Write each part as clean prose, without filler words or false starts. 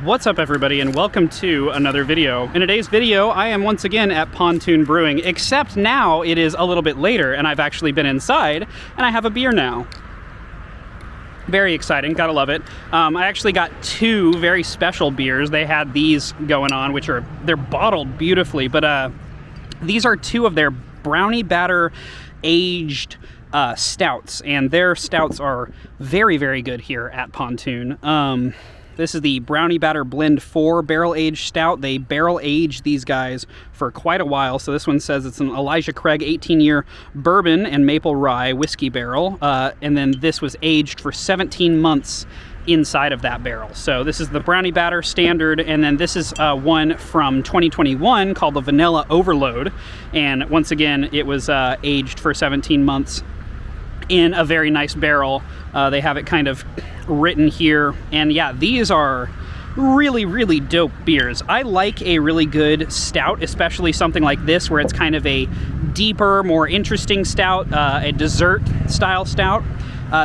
What's up, everybody, and welcome to another video. In today's video, I am once again at Pontoon Brewing, except now it is a little bit later and I've actually been inside and I have a beer now. Very exciting, gotta love it. I actually got two very special beers. They had these going on, which they're bottled beautifully, but these are two of their brownie batter aged stouts, and their stouts are very, very good here at Pontoon. This is the Brownie Batter Blend 4 Barrel Aged Stout. They barrel age these guys for quite a while. So this one says it's an Elijah Craig 18-year bourbon and maple rye whiskey barrel. And then this was aged for 17 months inside of that barrel. So this is the Brownie Batter Standard, and then this is one from 2021 called the Vanilla Overload. And once again, it was aged for 17 months in a very nice barrel. They have it kind of written here, and yeah, these are really, really dope beers. I like a really good stout, especially something like this where it's kind of a deeper, more interesting stout, a dessert style stout.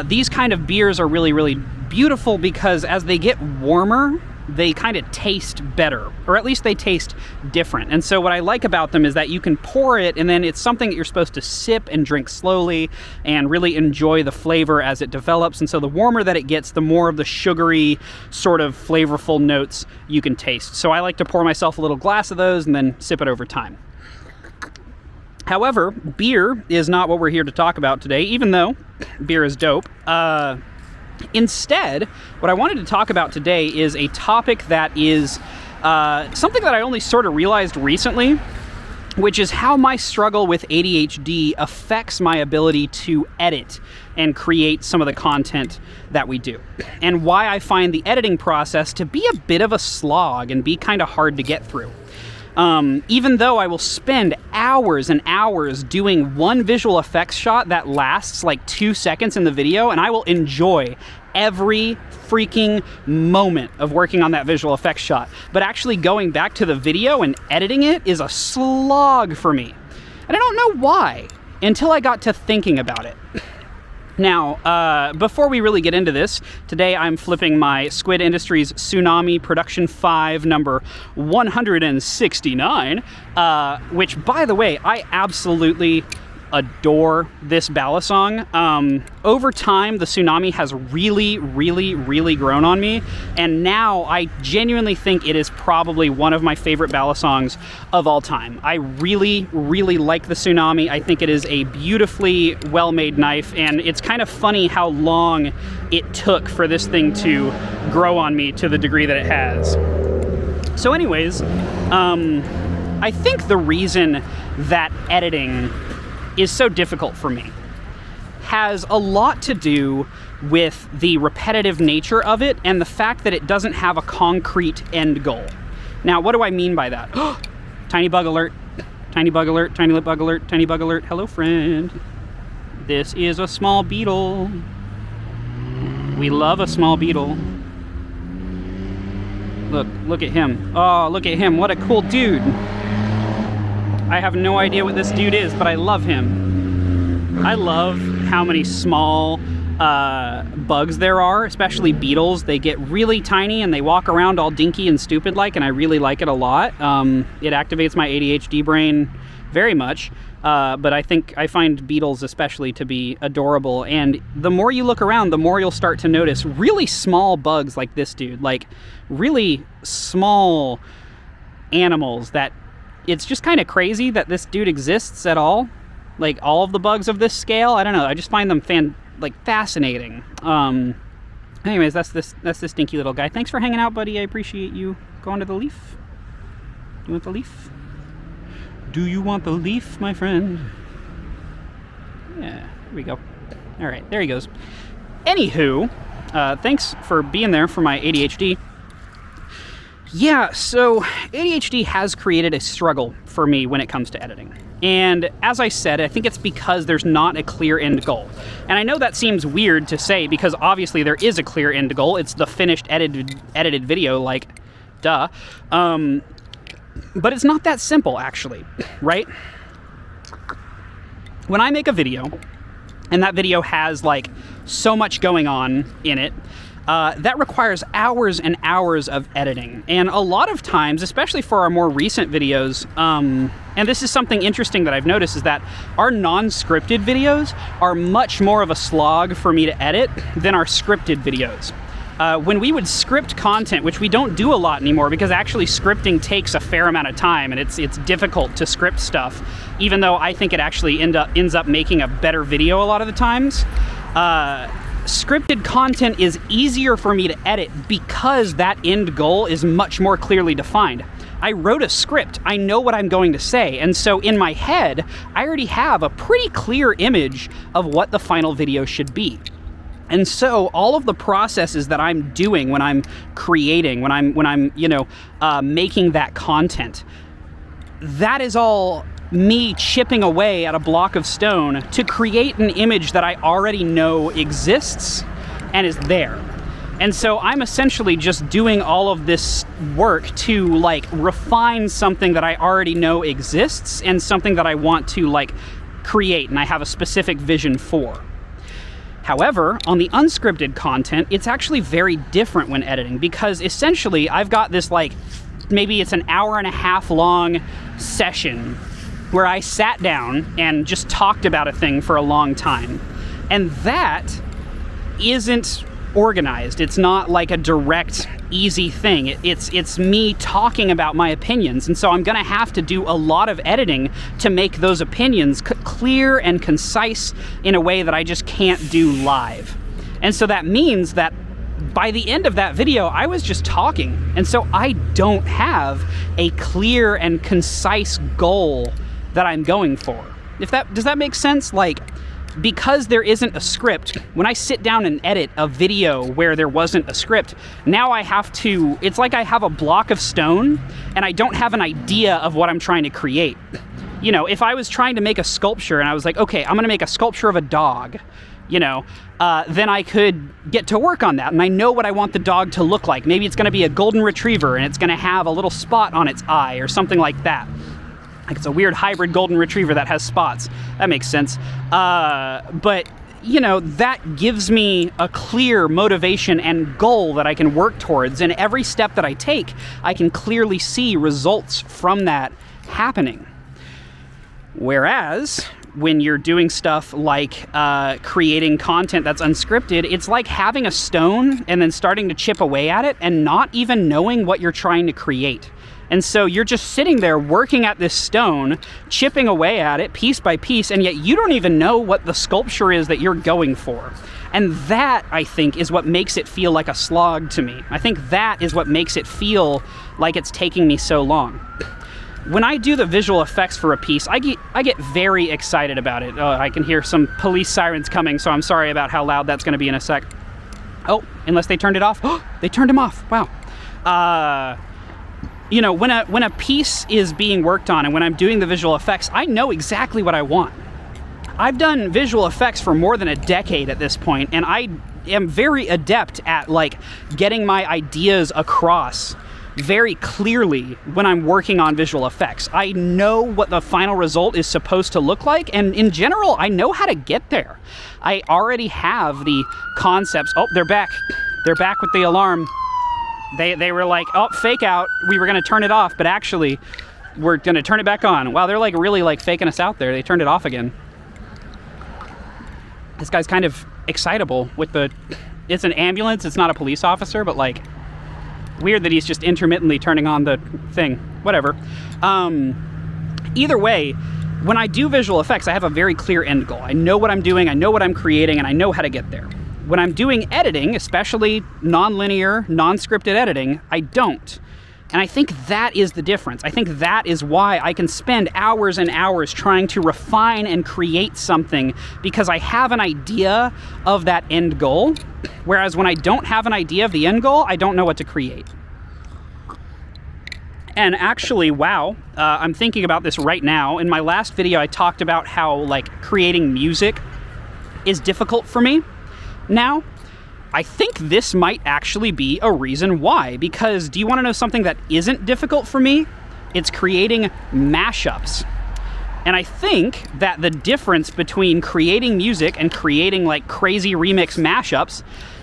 These kind of beers are really, really beautiful because as they get warmer, they kind of taste better, or at least they taste different. And so what I like about them is that you can pour it, and then it's something that you're supposed to sip and drink slowly and really enjoy the flavor as it develops. And so the warmer that it gets, the more of the sugary sort of flavorful notes you can taste. So I like to pour myself a little glass of those and then sip it over time. However, beer is not what we're here to talk about today, even though beer is dope. Instead, what I wanted to talk about today is a topic that is something that I only sort of realized recently, which is how my struggle with ADHD affects my ability to edit and create some of the content that we do, and why I find the editing process to be a bit of a slog and be kind of hard to get through. Even though I will spend hours and hours doing one visual effects shot that lasts like 2 seconds in the video, and I will enjoy every freaking moment of working on that visual effects shot. But actually going back to the video and editing it is a slog for me. And I don't know why until I got to thinking about it. Now, before we really get into this, today I'm flipping my Squid Industries Tsunami Production 5 number 169, which, by the way, I absolutely adore this Balisong. Over time, the Tsunami has really, really, really grown on me, and now I genuinely think it is probably one of my favorite Balisongs of all time. I really, really like the Tsunami. I think it is a beautifully well-made knife, and it's kind of funny how long it took for this thing to grow on me to the degree that it has. So anyways, I think the reason that editing is so difficult for me has a lot to do with the repetitive nature of it and the fact that it doesn't have a concrete end goal. Now, what do I mean by that? Tiny bug alert, tiny bug alert, tiny bug alert, tiny bug alert. Hello, friend. This is a small beetle. We love a small beetle. Look at him. Oh, look at him. What a cool dude. I have no idea what this dude is, but I love him. I love how many small bugs there are, especially beetles. They get really tiny and they walk around all dinky and stupid like, and I really like it a lot. It activates my ADHD brain very much, but I find beetles especially to be adorable. And the more you look around, the more you'll start to notice really small bugs like this dude, like really small animals that it's just kind of crazy that this dude exists at all. Like all of the bugs of this scale, I don't know. I just find them fascinating. Anyways, that's this stinky little guy. Thanks for hanging out, buddy. I appreciate you. Going to the leaf. You want the leaf? Do you want the leaf, my friend? Yeah, here we go. All right, there he goes. Anywho, thanks for being there for my ADHD. Yeah, so ADHD has created a struggle for me when it comes to editing. And as I said, I think it's because there's not a clear end goal. And I know that seems weird to say because obviously there is a clear end goal. It's the finished edited video, like, duh. But it's not that simple, actually, right? When I make a video, and that video has, like, so much going on in it, that requires hours and hours of editing. And a lot of times, especially for our more recent videos, and this is something interesting that I've noticed, is that our non-scripted videos are much more of a slog for me to edit than our scripted videos. When we would script content, which we don't do a lot anymore because actually scripting takes a fair amount of time and it's difficult to script stuff, even though I think it actually ends up making a better video a lot of the times. Scripted content is easier for me to edit because that end goal is much more clearly defined. I wrote a script, I know what I'm going to say, and so in my head, I already have a pretty clear image of what the final video should be. And so all of the processes that I'm doing when I'm creating, when I'm making that content, that is all me chipping away at a block of stone to create an image that I already know exists and is there. And so I'm essentially just doing all of this work to like refine something that I already know exists and something that I want to like create and I have a specific vision for. However, on the unscripted content, it's actually very different when editing because essentially I've got this like, maybe it's an hour and a half long session where I sat down and just talked about a thing for a long time. And that isn't organized. It's not like a direct, easy thing. It's me talking about my opinions. And so I'm gonna have to do a lot of editing to make those opinions clear and concise in a way that I just can't do live. And so that means that by the end of that video, I was just talking. And so I don't have a clear and concise goal that I'm going for. Does that make sense? Like, because there isn't a script, when I sit down and edit a video where there wasn't a script, now I have to, it's like I have a block of stone and I don't have an idea of what I'm trying to create. You know, if I was trying to make a sculpture and I was like, okay, I'm gonna make a sculpture of a dog, then I could get to work on that and I know what I want the dog to look like. Maybe it's gonna be a golden retriever and it's gonna have a little spot on its eye or something like that. Like it's a weird hybrid golden retriever that has spots. That makes sense. But that gives me a clear motivation and goal that I can work towards. And every step that I take, I can clearly see results from that happening. Whereas when you're doing stuff like creating content that's unscripted, it's like having a stone and then starting to chip away at it and not even knowing what you're trying to create. And so you're just sitting there working at this stone, chipping away at it piece by piece, and yet you don't even know what the sculpture is that you're going for. And that, I think, is what makes it feel like a slog to me. I think that is what makes it feel like it's taking me so long. When I do the visual effects for a piece, I get very excited about it. I can hear some police sirens coming, so I'm sorry about how loud that's going to be in a sec. Oh, unless they turned it off. Oh, they turned them off. Wow. When a piece is being worked on and when I'm doing the visual effects, I know exactly what I want. I've done visual effects for more than a decade at this point, and I am very adept at like getting my ideas across very clearly when I'm working on visual effects. I know what the final result is supposed to look like, and in general, I know how to get there. I already have the concepts. Oh, they're back. They're back with the alarm. They were like, oh, fake out. We were going to turn it off, but actually, we're going to turn it back on. Wow, they're like really like faking us out there. They turned it off again. This guy's kind of excitable with it's an ambulance. It's not a police officer, but like, weird that he's just intermittently turning on the thing. Whatever. Either way, when I do visual effects, I have a very clear end goal. I know what I'm doing, I know what I'm creating, and I know how to get there. When I'm doing editing, especially non-linear, non-scripted editing, I don't. And I think that is the difference. I think that is why I can spend hours and hours trying to refine and create something, because I have an idea of that end goal. Whereas when I don't have an idea of the end goal, I don't know what to create. And actually, wow, I'm thinking about this right now. In my last video, I talked about how like creating music is difficult for me. Now, I think this might actually be a reason why, because do you want to know something that isn't difficult for me? It's creating mashups. And I think that the difference between creating music and creating like crazy remix mashups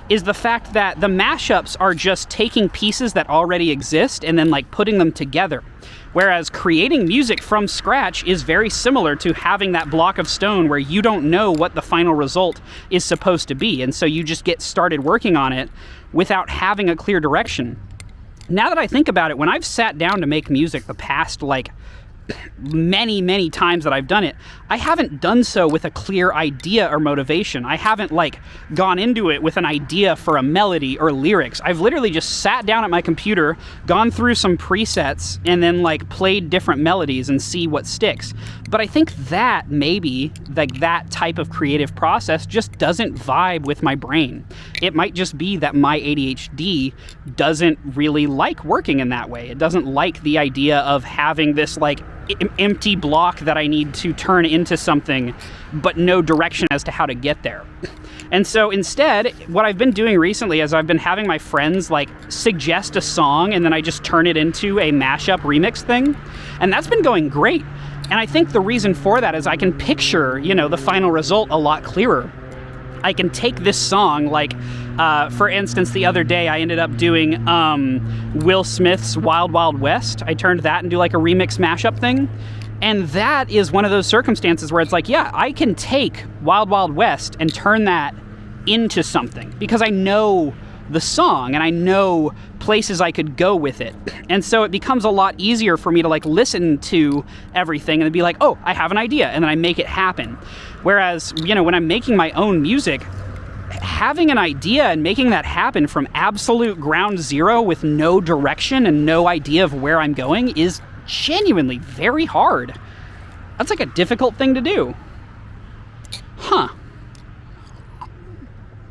is the fact that the mashups are just taking pieces that already exist and then like putting them together. Whereas creating music from scratch is very similar to having that block of stone where you don't know what the final result is supposed to be. And so you just get started working on it without having a clear direction. Now that I think about it, when I've sat down to make music the past like many times that I've done it, I haven't done so with a clear idea or motivation. I haven't like gone into it with an idea for a melody or lyrics. I've literally just sat down at my computer, gone through some presets, and then like played different melodies and see what sticks. But I think that maybe like that type of creative process just doesn't vibe with my brain. It might just be that my ADHD doesn't really like working in that way. It doesn't like the idea of having this like empty block that I need to turn into something, but no direction as to how to get there. And so instead, what I've been doing recently is I've been having my friends like suggest a song and then I just turn it into a mashup remix thing. And that's been going great. And I think the reason for that is I can picture, you know, the final result a lot clearer. I can take this song, like, for instance, the other day I ended up doing Will Smith's Wild Wild West. I turned that into like a remix mashup thing. And that is one of those circumstances where it's like, yeah, I can take Wild Wild West and turn that into something because I know the song and I know places I could go with it. And so it becomes a lot easier for me to like listen to everything and be like, oh, I have an idea, and then I make it happen. Whereas, you know, when I'm making my own music, having an idea and making that happen from absolute ground zero with no direction and no idea of where I'm going is genuinely very hard. That's like a difficult thing to do. Huh.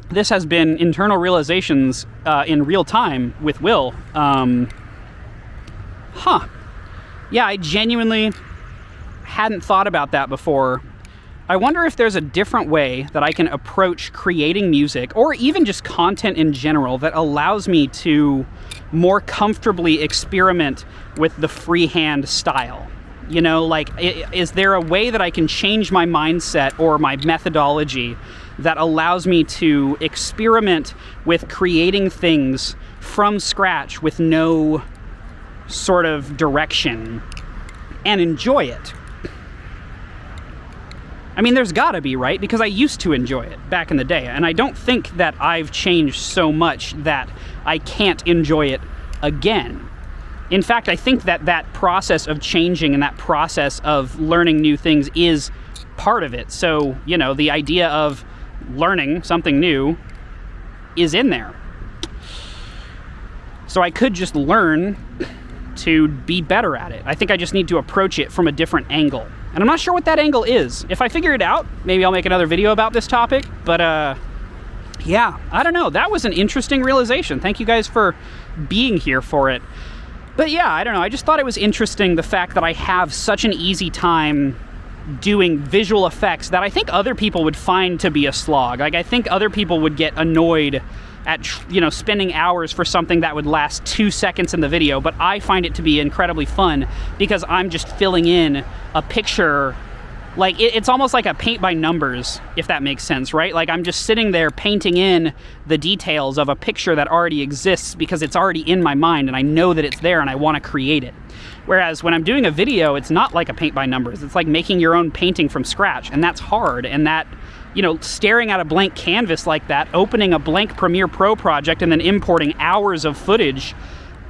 This has been Internal Realizations in real time with Will. Yeah, I genuinely hadn't thought about that before. I wonder if there's a different way that I can approach creating music, or even just content in general, that allows me to more comfortably experiment with the freehand style. You know, like, is there a way that I can change my mindset or my methodology that allows me to experiment with creating things from scratch with no sort of direction and enjoy it? I mean, there's gotta be, right? Because I used to enjoy it back in the day, and I don't think that I've changed so much that I can't enjoy it again. In fact, I think that that process of changing and that process of learning new things is part of it. So, you know, the idea of learning something new is in there. So I could just learn to be better at it. I think I just need to approach it from a different angle. And I'm not sure what that angle is. If I figure it out, maybe I'll make another video about this topic. But yeah, I don't know. That was an interesting realization. Thank you guys for being here for it. But yeah, I don't know. I just thought it was interesting, the fact that I have such an easy time doing visual effects that I think other people would find to be a slog. Like, I think other people would get annoyed at, you know, spending hours for something that would last 2 seconds in the video, but I find it to be incredibly fun because I'm just filling in a picture. Like, it's almost like a paint by numbers, if that makes sense, right? Like, I'm just sitting there painting in the details of a picture that already exists because it's already in my mind and I know that it's there and I want to create it. Whereas when I'm doing a video, it's not like a paint by numbers. It's like making your own painting from scratch, and that's hard. And that, you know, staring at a blank canvas like that, opening a blank Premiere Pro project and then importing hours of footage,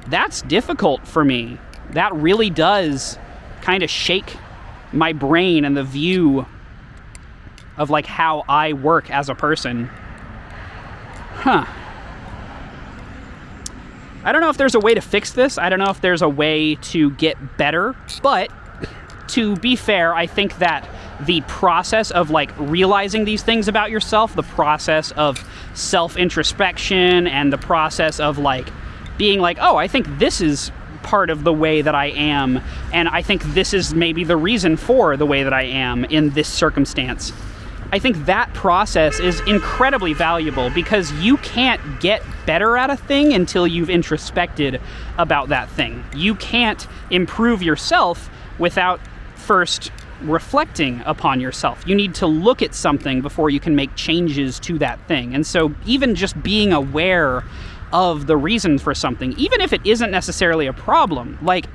that's difficult for me. That really does kind of shake my brain and the view of like how I work as a person. I don't know if there's a way to fix this. I don't know if there's a way to get better, but to be fair, I think that the process of like realizing these things about yourself, the process of self-introspection, and the process of like being like, oh, I think this is part of the way that I am, and I think this is maybe the reason for the way that I am in this circumstance. I think that process is incredibly valuable because you can't get better at a thing until you've introspected about that thing. You can't improve yourself without first reflecting upon yourself. You need to look at something before you can make changes to that thing. And so even just being aware of the reason for something, even if it isn't necessarily a problem, like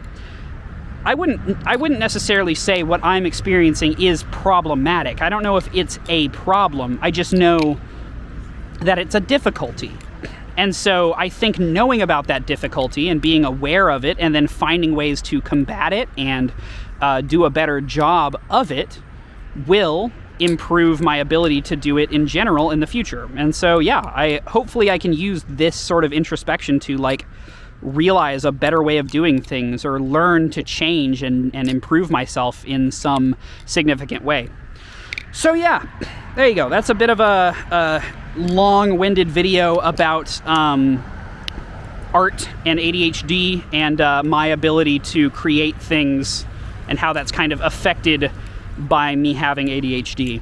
I wouldn't necessarily say what I'm experiencing is problematic. I don't know if it's a problem. I just know that it's a difficulty. And so I think knowing about that difficulty and being aware of it and then finding ways to combat it and do a better job of it will improve my ability to do it in general in the future. And so, yeah, hopefully I can use this sort of introspection to like realize a better way of doing things or learn to change and improve myself in some significant way. So yeah, there you go. That's a bit of a long-winded video about art and ADHD and my ability to create things and how that's kind of affected by me having ADHD.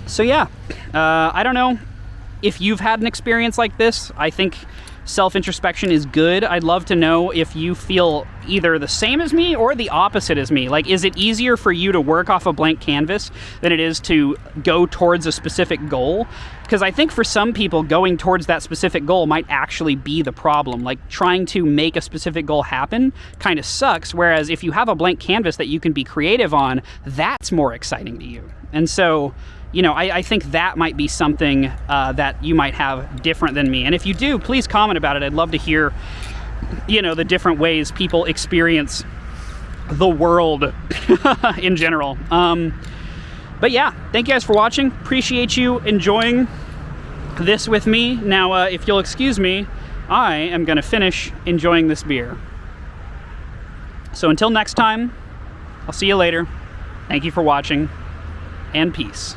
So yeah, I don't know if you've had an experience like this. I think self-introspection is good. I'd love to know if you feel either the same as me or the opposite as me. Like, is it easier for you to work off a blank canvas than it is to go towards a specific goal? Because I think for some people, going towards that specific goal might actually be the problem. Like, trying to make a specific goal happen kind of sucks, whereas if you have a blank canvas that you can be creative on, that's more exciting to you. And so, you know, I think that might be something that you might have different than me. And if you do, please comment about it. I'd love to hear, you know, the different ways people experience the world in general. But yeah, thank you guys for watching. Appreciate you enjoying this with me. Now, if you'll excuse me, I am going to finish enjoying this beer. So until next time, I'll see you later. Thank you for watching, and peace.